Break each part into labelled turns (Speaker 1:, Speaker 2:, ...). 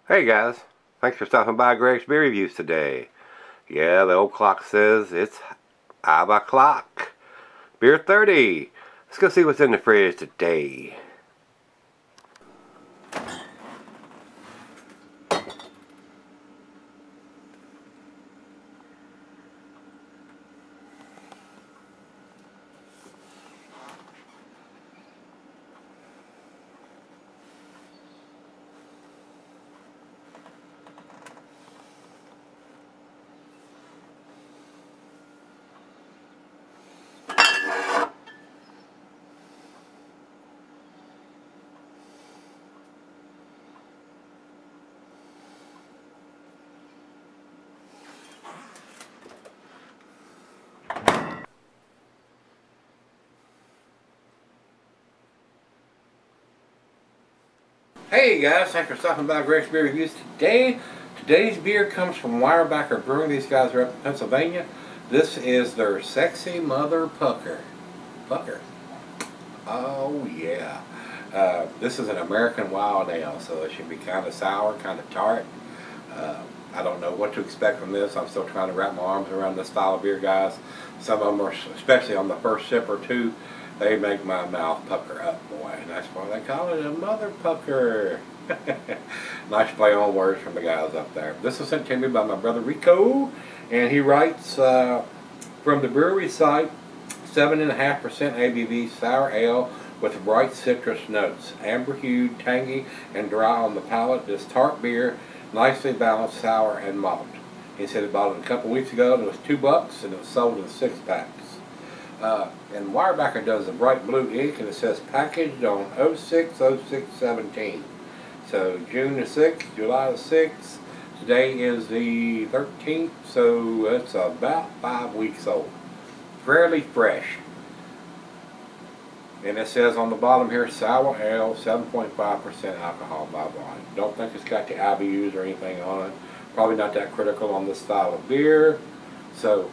Speaker 1: Hey guys, thanks for stopping by Gregsbeerreviews today. Yeah, the old clock says it's 5 o'clock. Beer 30. Let's go see what's in the fridge today. Hey guys, thanks for stopping by Gregsbeerreviews today. Today's beer comes from Weyerbacher Brewing. These guys are up in Pennsylvania. This is their Sexy Motherpucker. Pucker. Oh yeah. This is an American wild ale, so it should be kind of sour, kind of tart. I don't know what to expect from this. I'm still trying to wrap my arms around this style of beer, guys. Some of them are, especially on the first sip or two, they make my mouth pucker up, boy. And that's why they call it a Motherpucker. Nice play on words from the guys up there. This was sent to me by my brother Rico, and he writes from the brewery site, 7.5% ABV sour ale with bright citrus notes, amber hued, tangy, and dry on the palate. This tart beer, nicely balanced, sour, and malt. He said he bought it a couple weeks ago, and it was $2, and it was sold in 6-packs. And Weyerbacher does a bright blue ink, and it says packaged on 06/06/17. So June the 6th, July the 6th. Today is the 13th, so it's about 5 weeks old. Fairly fresh. And it says on the bottom here, sour ale, 7.5% alcohol by volume. Don't think it's got the IBUs or anything on it. Probably not that critical on this style of beer. So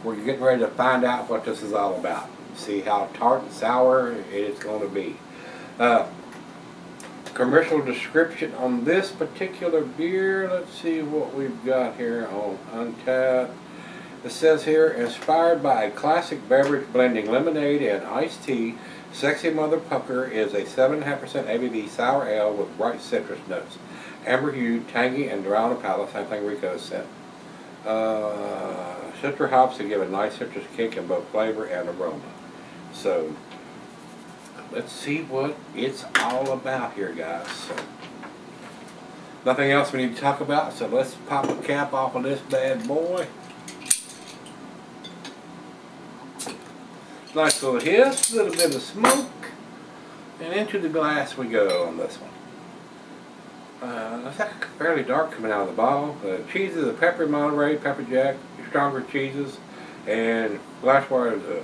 Speaker 1: we're getting ready to find out what this is all about. See how tart and sour it's going to be. Commercial description on this particular beer. Let's see what we've got here on Untappd. It says here, inspired by a classic beverage blending lemonade and iced tea, Sexy Motherpucker is a 7.5% ABV sour ale with bright citrus notes. Amber hued, tangy, and dry on the palate, same thing Rico said. Citrus hops to give a nice citrus kick in both flavor and aroma. So, let's see what it's all about here, guys. So, nothing else we need to talk about, so let's pop a cap off of this bad boy. Nice little hiss, a little bit of smoke, and into the glass we go on this one. It's like fairly dark coming out of the bottle. The cheeses are pepper Monterey, pepper jack, stronger cheeses, and glassware is a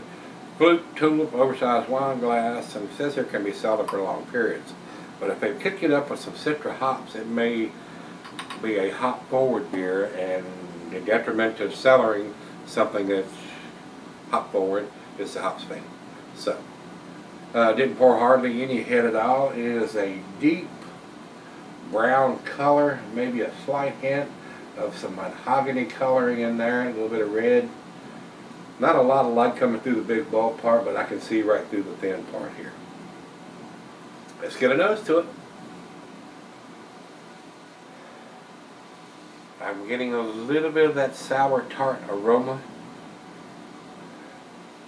Speaker 1: flute, tulip, oversized wine glass, and it says here can be sold for long periods. But if they kick it up with some citra hops, it may be a hop forward beer, and the detriment to cellaring something that's hop forward is the hops fade. So, didn't pour hardly any head at all. It is a deep brown color, maybe a slight hint of some mahogany coloring in there, a little bit of red. Not a lot of light coming through the big bulb part, but I can see right through the thin part here. Let's get a nose to it. I'm getting a little bit of that sour tart aroma.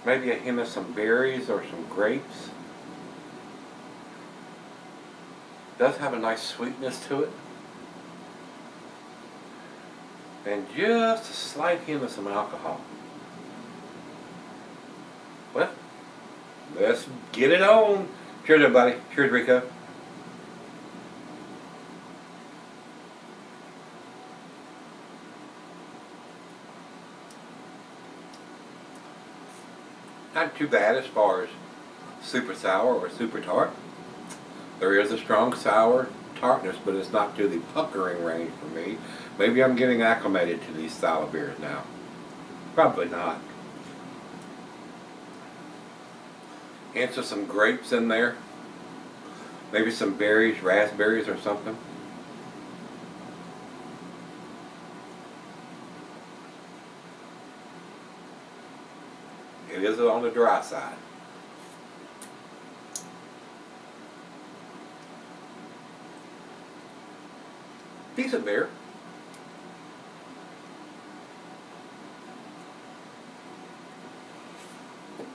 Speaker 1: Maybe a hint of some berries or some grapes. Does have a nice sweetness to it. And just a slight hint of some alcohol. Well, let's get it on. Cheers, everybody. Cheers, Rico. Not too bad as far as super sour or super tart. There is a strong sour tartness, but it's not to the puckering range for me. Maybe I'm getting acclimated to these style of beers now. Probably not. Hints of some grapes in there. Maybe some berries, raspberries or something. It is on the dry side. Decent beer.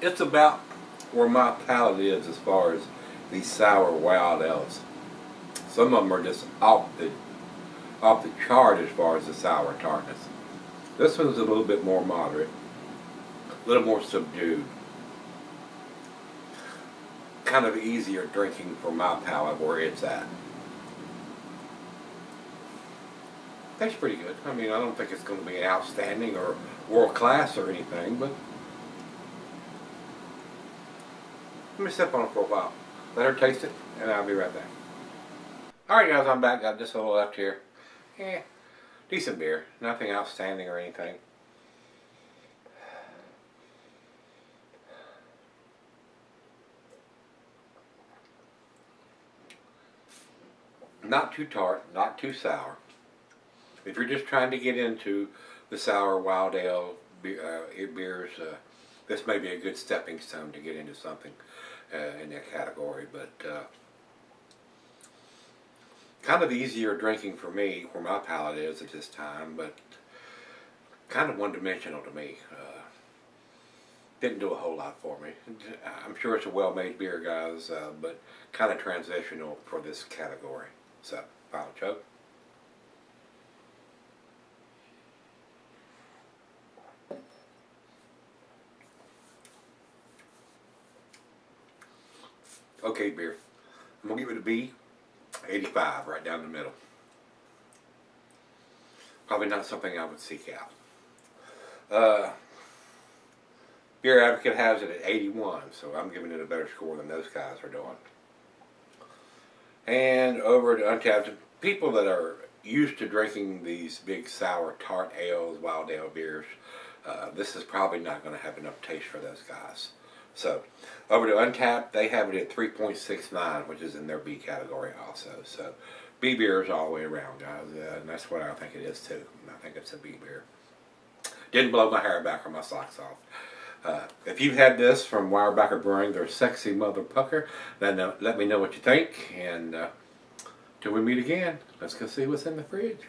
Speaker 1: It's about where my palate is as far as these sour wild ales. Some of them are just off the chart as far as the sour tartness. This one's a little bit more moderate, a little more subdued. Kind of easier drinking for my palate where it's at. Tastes pretty good. I mean, I don't think it's going to be outstanding or world class or anything, but let me sip on it for a while. Let her taste it, and I'll be right back. Alright guys, I'm back. Got just a little left here. Decent beer. Nothing outstanding or anything. Not too tart, not too sour. If you're just trying to get into the sour wild ale beers, this may be a good stepping stone to get into something in that category. But kind of easier drinking for me, where my palate is at this time, but kind of one-dimensional to me. Didn't do a whole lot for me. I'm sure it's a well-made beer, guys, but kind of transitional for this category. So, final chug. Okay, beer. I'm going to give it a B, 85, right down the middle. Probably not something I would seek out. Beer Advocate has it at 81, so I'm giving it a better score than those guys are doing. And over to Untapped, people that are used to drinking these big sour tart ales, wild ale beers, this is probably not going to have enough taste for those guys. So, over to Untapped, they have it at 3.69, which is in their B category also. So, B beers all the way around, guys, and that's what I think it is too. I think it's a B beer. Didn't blow my hair back or my socks off. If you've had this from Weyerbacher Brewing, their Sexy Motherpucker, then let me know what you think. And till we meet again, let's go see what's in the fridge.